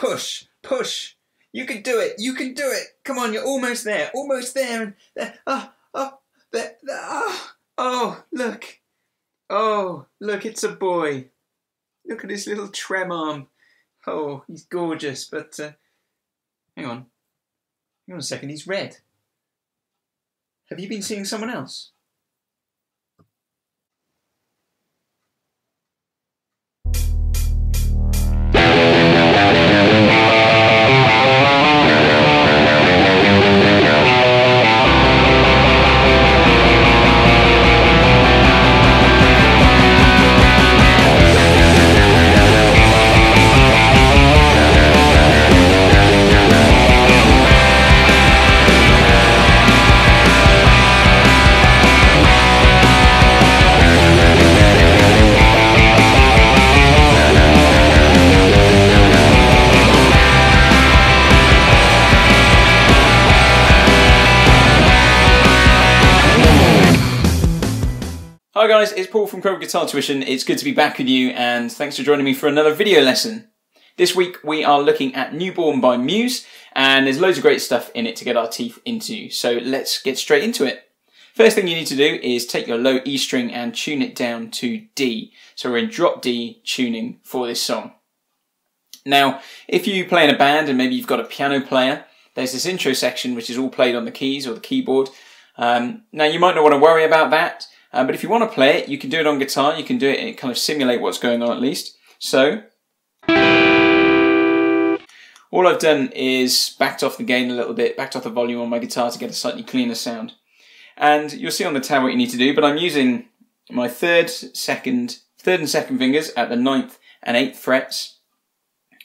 push, push. You can do it, you can do it. Come on, you're almost there, almost there. And there. There. Oh, look. Oh, look, it's a boy. Look at his little trem arm. Oh, he's gorgeous, but hang on a second, he's red. Have you been seeing someone else? Hi guys, it's Paul from Crowborough Guitar Tuition. It's good to be back with you and thanks for joining me for another video lesson. This week we are looking at Newborn by Muse and there's loads of great stuff in it to get our teeth into, so let's get straight into it. First thing you need to do is take your low E string and tune it down to D. So we're in drop D tuning for this song. Now, if you play in a band and maybe you've got a piano player, there's this intro section which is all played on the keys or the keyboard. Now you might not want to worry about that. But if you want to play it, you can do it on guitar, you can do it and kind of simulate what's going on at least. So, all I've done is backed off the gain a little bit, backed off the volume on my guitar to get a slightly cleaner sound. And you'll see on the tab what you need to do, but I'm using my third and second fingers at the 9th and 8th frets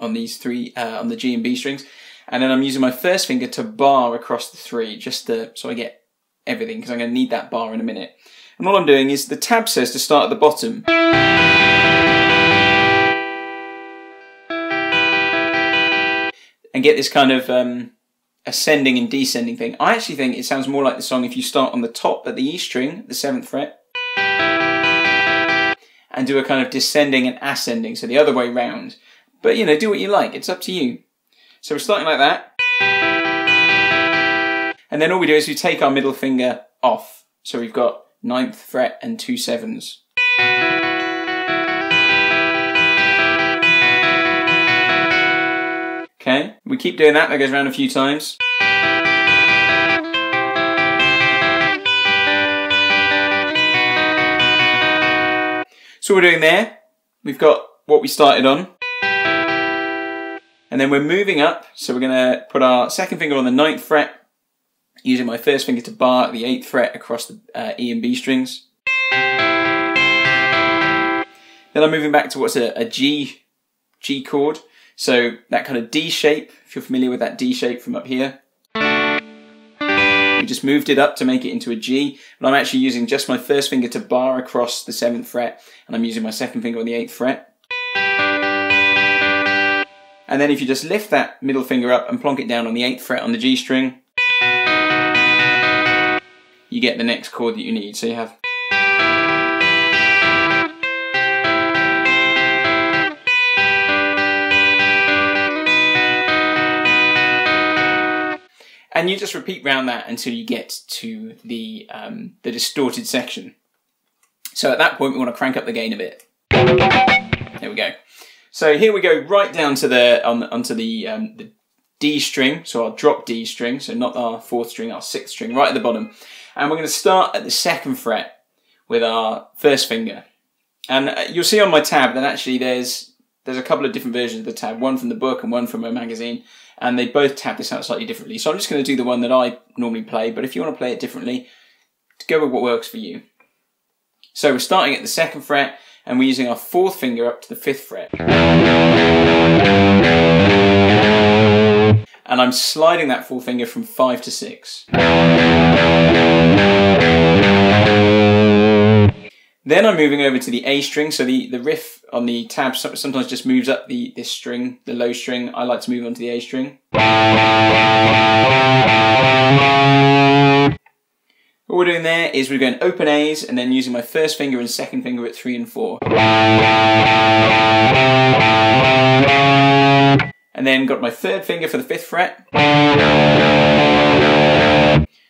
on these three, on the G and B strings. And then I'm using my first finger to bar across the three, just so I get everything, because I'm going to need that bar in a minute. And all I'm doing is, the tab says to start at the bottom. And get this kind of ascending and descending thing. I actually think it sounds more like the song if you start on the top at the E string, the 7th fret, and do a kind of descending and ascending, so the other way round. But you know, do what you like, it's up to you. So we're starting like that. And then all we do is we take our middle finger off. So we've got 9th fret and 2 7s. Okay, we keep doing that, that goes around a few times. So we're doing there, we've got what we started on. And then we're moving up, so we're going to put our second finger on the 9th fret, using my first finger to bar the 8th fret across the E and B strings. Then I'm moving back to what's a G chord. So that kind of D shape, if you're familiar with that D shape from up here. We just moved it up to make it into a G, but I'm actually using just my first finger to bar across the 7th fret, and I'm using my second finger on the 8th fret. And then if you just lift that middle finger up and plonk it down on the 8th fret on the G string, you get the next chord that you need. So you have and you just repeat round that until you get to the distorted section. So at that point we want to crank up the gain a bit. There we go. So here we go right down to onto the D string, so our drop D string, so not our 4th string, our 6th string, right at the bottom. And we're going to start at the 2nd fret with our first finger. And you'll see on my tab that actually there's a couple of different versions of the tab, one from the book and one from a magazine, and they both tab this out slightly differently. So I'm just going to do the one that I normally play, but if you want to play it differently, go with what works for you. So we're starting at the 2nd fret, and we're using our 4th finger up to the 5th fret. And I'm sliding that 4th finger from 5 to 6. Then I'm moving over to the A string, so the riff on the tab sometimes just moves up this string, the low string. I like to move on to the A string. What we're doing there is we're going open A's and then using my first finger and second finger at 3 and 4. And and then got my third finger for the 5th fret.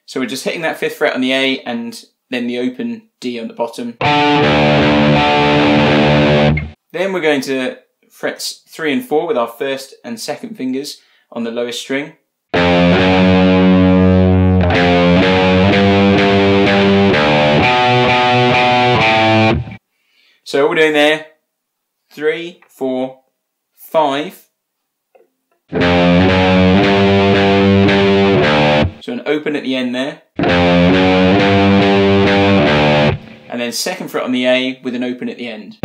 So we're just hitting that 5th fret on the A and then the open D on the bottom. Then we're going to frets 3 and 4 with our 1st and 2nd fingers on the lowest string. So what we're doing there, 3, 4, 5. So an open at the end there. And then 2nd fret on the A with an open at the end.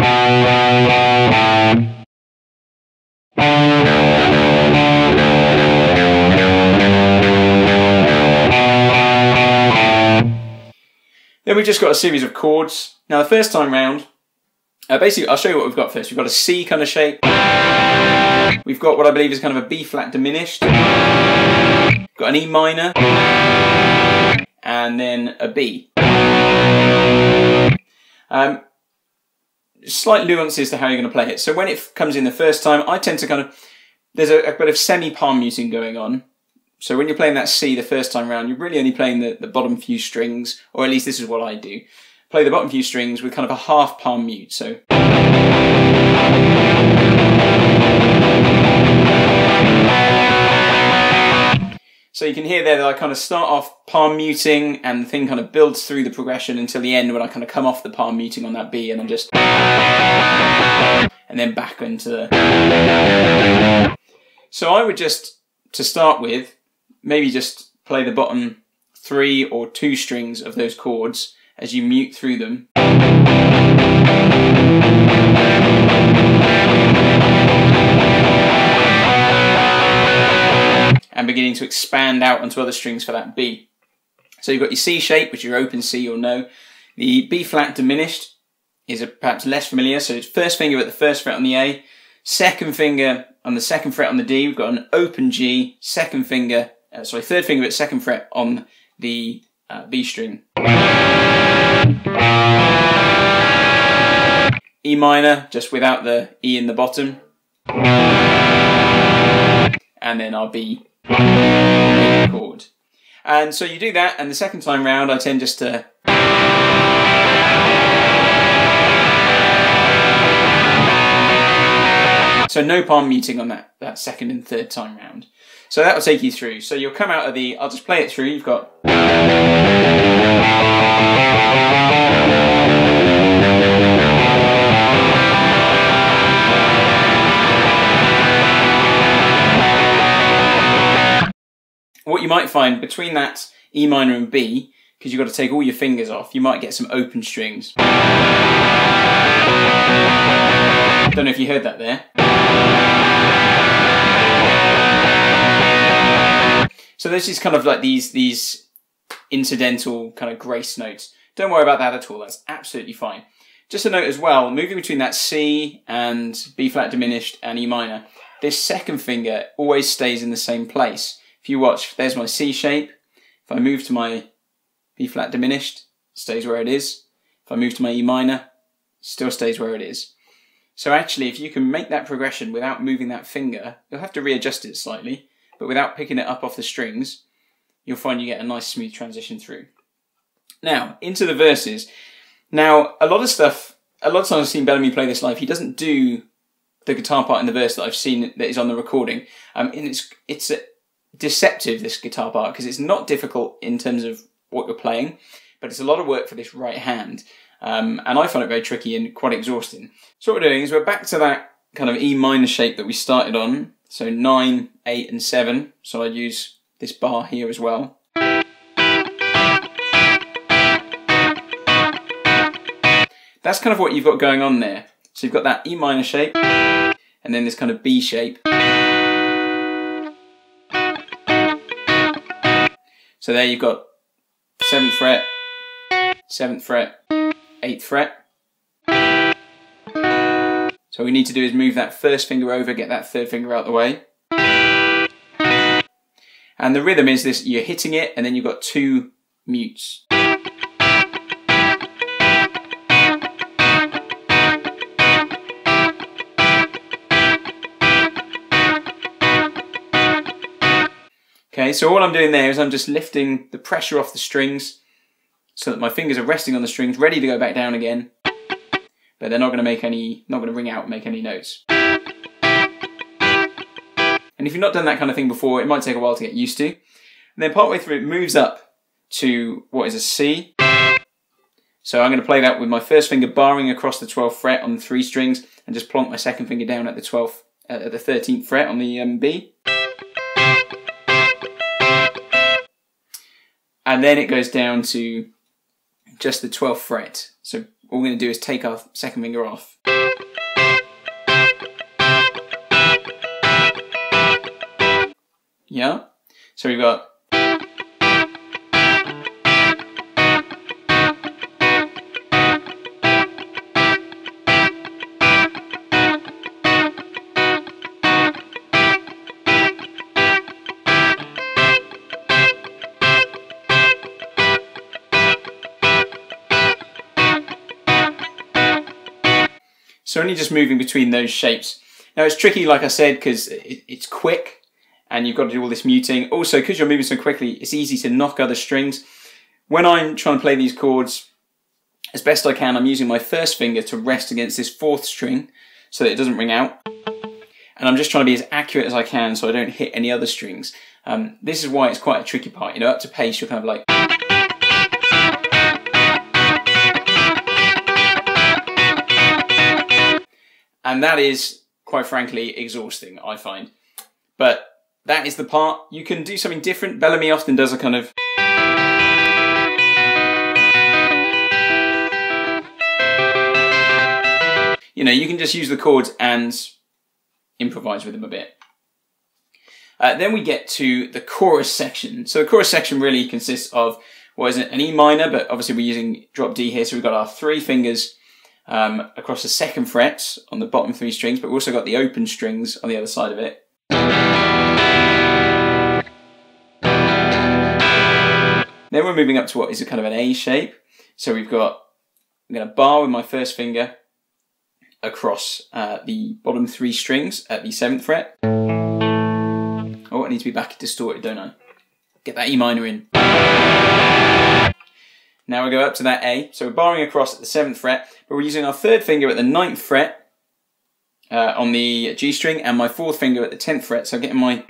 Then we've just got a series of chords. Now the first time round, basically I'll show you what we've got first. We've got a C kind of shape. We've got what I believe is kind of a B flat diminished. We've got an E minor. And then a B. Slight nuances to how you're going to play it. So when it comes in the first time, I tend to kind of, there's a bit of semi-palm muting going on. So when you're playing that C the first time round, you're really only playing the bottom few strings, or at least this is what I do. Play the bottom few strings with kind of a half palm mute. So you can hear there that I kind of start off palm muting and the thing kind of builds through the progression until the end when I kind of come off the palm muting on that B and then just, and then back into the. So I would just, to start with, maybe just play the bottom 3 or 2 strings of those chords as you mute through them. And beginning to expand out onto other strings for that B. So you've got your C shape, which is your open C, you'll know. The B flat diminished is perhaps less familiar, so it's 1st finger at the 1st fret on the A, 2nd finger on the 2nd fret on the D, we've got an open G, 3rd finger at 2nd fret on the B string. E minor, just without the E in the bottom. And then our B chord. And so you do that, and the second time round I tend just to so no palm muting on that 2nd and 3rd time round. So that will take you through. So you'll come out of the, I'll just play it through, you've got what you might find between that E minor and B, because you've got to take all your fingers off, you might get some open strings. Don't know if you heard that there. So this is kind of like these incidental kind of grace notes. Don't worry about that at all, that's absolutely fine. Just a note as well, moving between that C and B flat diminished and E minor, this 2nd finger always stays in the same place. If you watch, there's my C shape. If I move to my B flat diminished, it stays where it is. If I move to my E minor, it still stays where it is. So actually, if you can make that progression without moving that finger, you'll have to readjust it slightly, but without picking it up off the strings, you'll find you get a nice smooth transition through. Now, into the verses. Now, a lot of times I've seen Bellamy play this live, he doesn't do the guitar part in the verse that I've seen that is on the recording. And it's deceptive, this guitar part, because it's not difficult in terms of what you're playing, but it's a lot of work for this right hand. And I find it very tricky and quite exhausting. So what we're doing is we're back to that kind of E minor shape that we started on. So 9, 8 and 7. So I'd use this bar here as well. That's kind of what you've got going on there. So you've got that E minor shape and then this kind of B shape. So there you've got 7th fret, 7th fret, 8th fret. So what we need to do is move that 1st finger over, get that 3rd finger out of the way. And the rhythm is this, you're hitting it and then you've got 2 mutes. Okay, so all I'm doing there is I'm just lifting the pressure off the strings so that my fingers are resting on the strings, ready to go back down again, but they're not going to ring out and make any notes. And if you've not done that kind of thing before, it might take a while to get used to. And then partway through, it moves up to what is a C. So I'm going to play that with my first finger barring across the 12th fret on the 3 strings, and just plonk my second finger down at the 13th fret on the B. And then it goes down to just the 12th fret. So all we're going to do is take our second finger off. Yeah? So we've got... So only just moving between those shapes. Now it's tricky, like I said, because it's quick and you've got to do all this muting. Also, because you're moving so quickly, it's easy to knock other strings. When I'm trying to play these chords, as best I can, I'm using my first finger to rest against this 4th string so that it doesn't ring out. And I'm just trying to be as accurate as I can so I don't hit any other strings. This is why it's quite a tricky part. You know, up to pace, you're kind of like... And that is, quite frankly, exhausting, I find. But that is the part. You can do something different. Bellamy often does a kind of... You know, you can just use the chords and improvise with them a bit. Then we get to the chorus section. So the chorus section really consists of, what is it, an E minor, but obviously we're using drop D here, so we've got our 3 fingers across the 2nd fret on the bottom 3 strings, but we've also got the open strings on the other side of it. Then we're moving up to what is a kind of an A shape. So I'm going to bar with my first finger across the bottom 3 strings at the 7th fret. Oh, I need to be back distorted, don't I? Get that E minor in. Now we go up to that A, so we're barring across at the 7th fret, but we're using our 3rd finger at the 9th fret on the G string, and my 4th finger at the 10th fret, so I'm getting my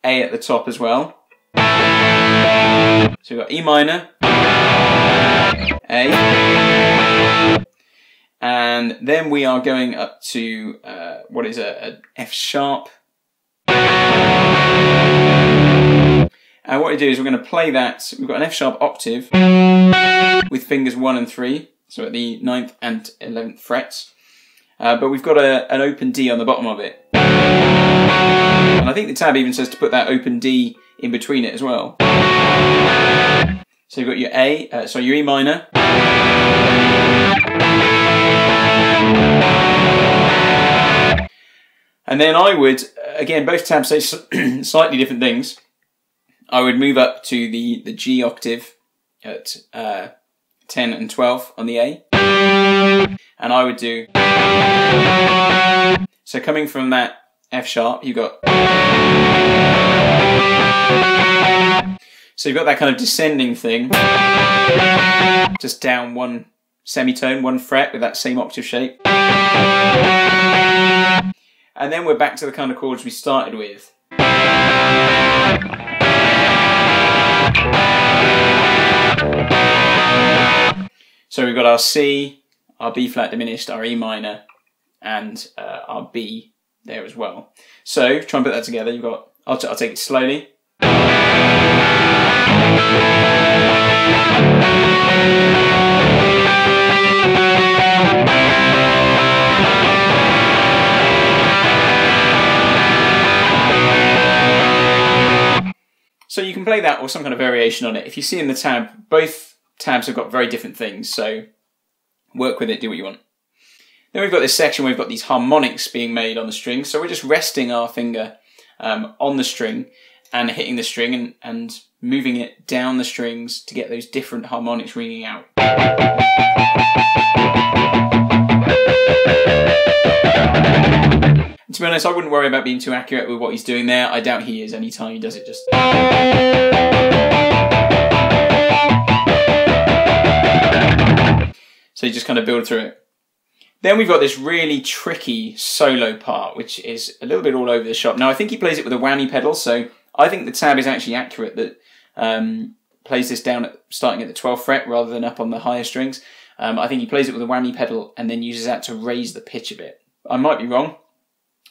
A at the top as well. So we've got E minor, A, and then we are going up to what is a F sharp. And what we do is we're going to play that, we've got an F sharp octave with fingers 1 and 3, so at the 9th and 11th frets, but we've got an open D on the bottom of it. And I think the tab even says to put that open D in between it as well. So you've got your A, your E minor. And then I would, again, both tabs say slightly different things. I would move up to the G octave at 10 and 12 on the A. And I would do... So coming from that F sharp, you've got... So you've got that kind of descending thing. Just down 1 semitone, 1 fret with that same octave shape. And then we're back to the kind of chords we started with. So we've got our C, our B flat diminished, our E minor, and our B there as well. So try and put that together. You've got, I'll take it slowly. So you can play that or some kind of variation on it. If you see in the tab, both tabs have got very different things, so work with it, do what you want. Then we've got this section where we've got these harmonics being made on the string, so we're just resting our finger on the string and hitting the string and moving it down the strings to get those different harmonics ringing out. To To be honest, I wouldn't worry about being too accurate with what he's doing there. I doubt he is any time he does it just... So you just kind of build through it. Then we've got this really tricky solo part, which is a little bit all over the shop. Now, I think he plays it with a whammy pedal, so I think the tab is actually accurate that plays this down starting at the 12th fret rather than up on the higher strings. I think he plays it with a whammy pedal and then uses that to raise the pitch a bit. I might be wrong,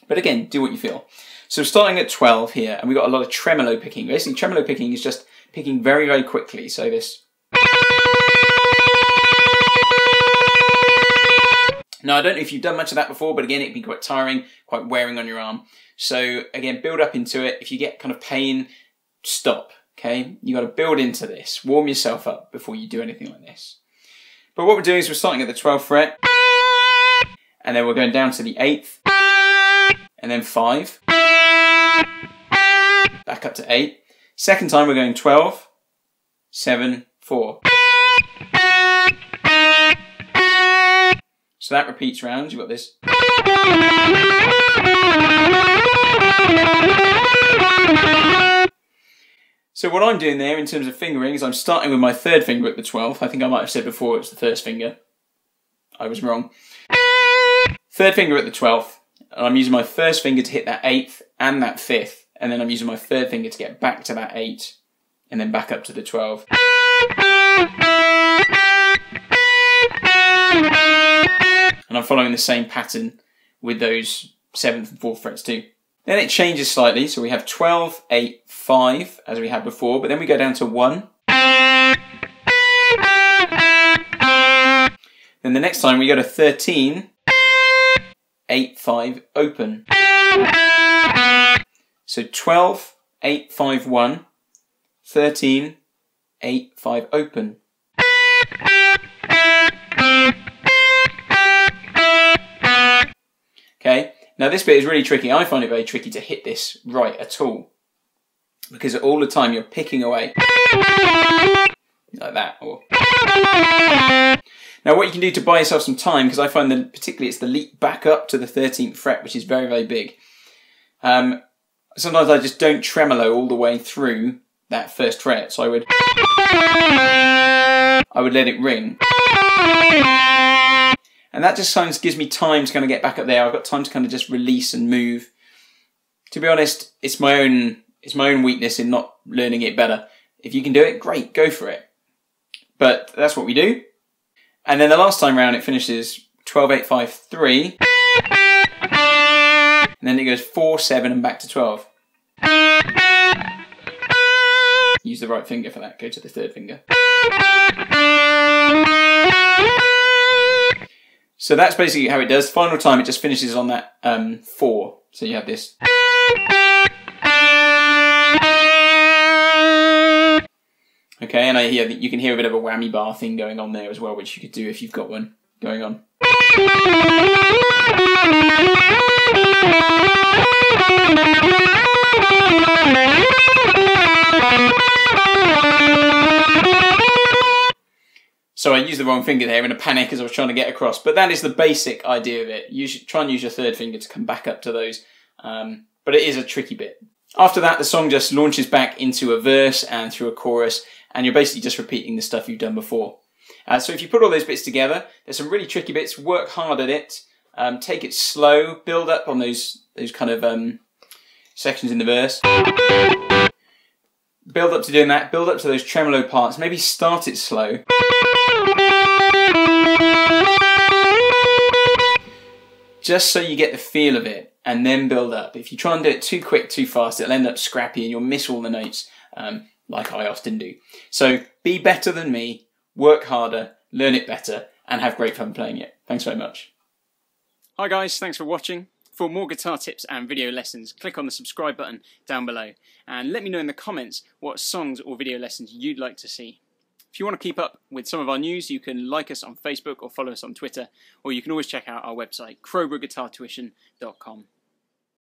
but again, do what you feel. So starting at 12 here, and we've got a lot of tremolo picking. Basically, tremolo picking is just picking very, very quickly. So this... Now, I don't know if you've done much of that before, but again, it can be quite tiring, quite wearing on your arm. So again, build up into it. If you get kind of pain, stop, okay? You got to build into this. Warm yourself up before you do anything like this. But what we're doing is we're starting at the 12th fret, and then we're going down to the 8th, and then 5, back up to 8. Second time we're going 12, 7, 4. So that repeats round. You've got this. So what I'm doing there in terms of fingering is I'm starting with my third finger at the 12th. I think I might have said before it's the first finger. I was wrong. Third finger at the 12th. And I'm using my first finger to hit that 8th and that 5th. And then I'm using my third finger to get back to that 8 and then back up to the 12. And I'm following the same pattern with those 7th and 4th frets too. Then it changes slightly, so we have 12, 8, 5, as we had before, but then we go down to 1. Then the next time we go to 13, 8, 5, open. So 12, 8, 5, 1, 13, 8, 5, open. Okay, now this bit is really tricky. I find it very tricky to hit this right at all, because all the time you're picking away like that. Or now what you can do to buy yourself some time, because I find that particularly it's the leap back up to the 13th fret, which is very, very big. Sometimes I just don't tremolo all the way through that first fret, so I would let it ring. And that just kind of gives me time to kind of get back up there. I've got time to kind of just release and move. To be honest, it's my own weakness in not learning it better. If you can do it, great, go for it. But that's what we do. And then the last time round it finishes 12, 8, 5, 3. And then it goes 4, 7 and back to 12. Use the right finger for that, go to the third finger. So that's basically how it does. Final time, it just finishes on that 4. So you have this. Okay, and you can hear a bit of a whammy bar thing going on there as well, which you could do if you've got one going on. So I used the wrong finger there in a panic as I was trying to get across. But that is the basic idea of it. You should try and use your third finger to come back up to those. But it is a tricky bit. After that, the song just launches back into a verse and through a chorus. And you're basically just repeating the stuff you've done before. So if you put all those bits together, there's some really tricky bits. Work hard at it. Take it slow. Build up on those kind of sections in the verse. Build up to doing that. Build up to those tremolo parts. Maybe start it slow. Just so you get the feel of it, and then build up. If you try and do it too quick, too fast, it'll end up scrappy and you'll miss all the notes, like I often do. So be better than me, work harder, learn it better, and have great fun playing it. Thanks very much. Hi guys, thanks for watching. For more guitar tips and video lessons, click on the subscribe button down below and let me know in the comments what songs or video lessons you'd like to see. If you want to keep up with some of our news, you can like us on Facebook or follow us on Twitter, or you can always check out our website, crowboroughguitartuition.com.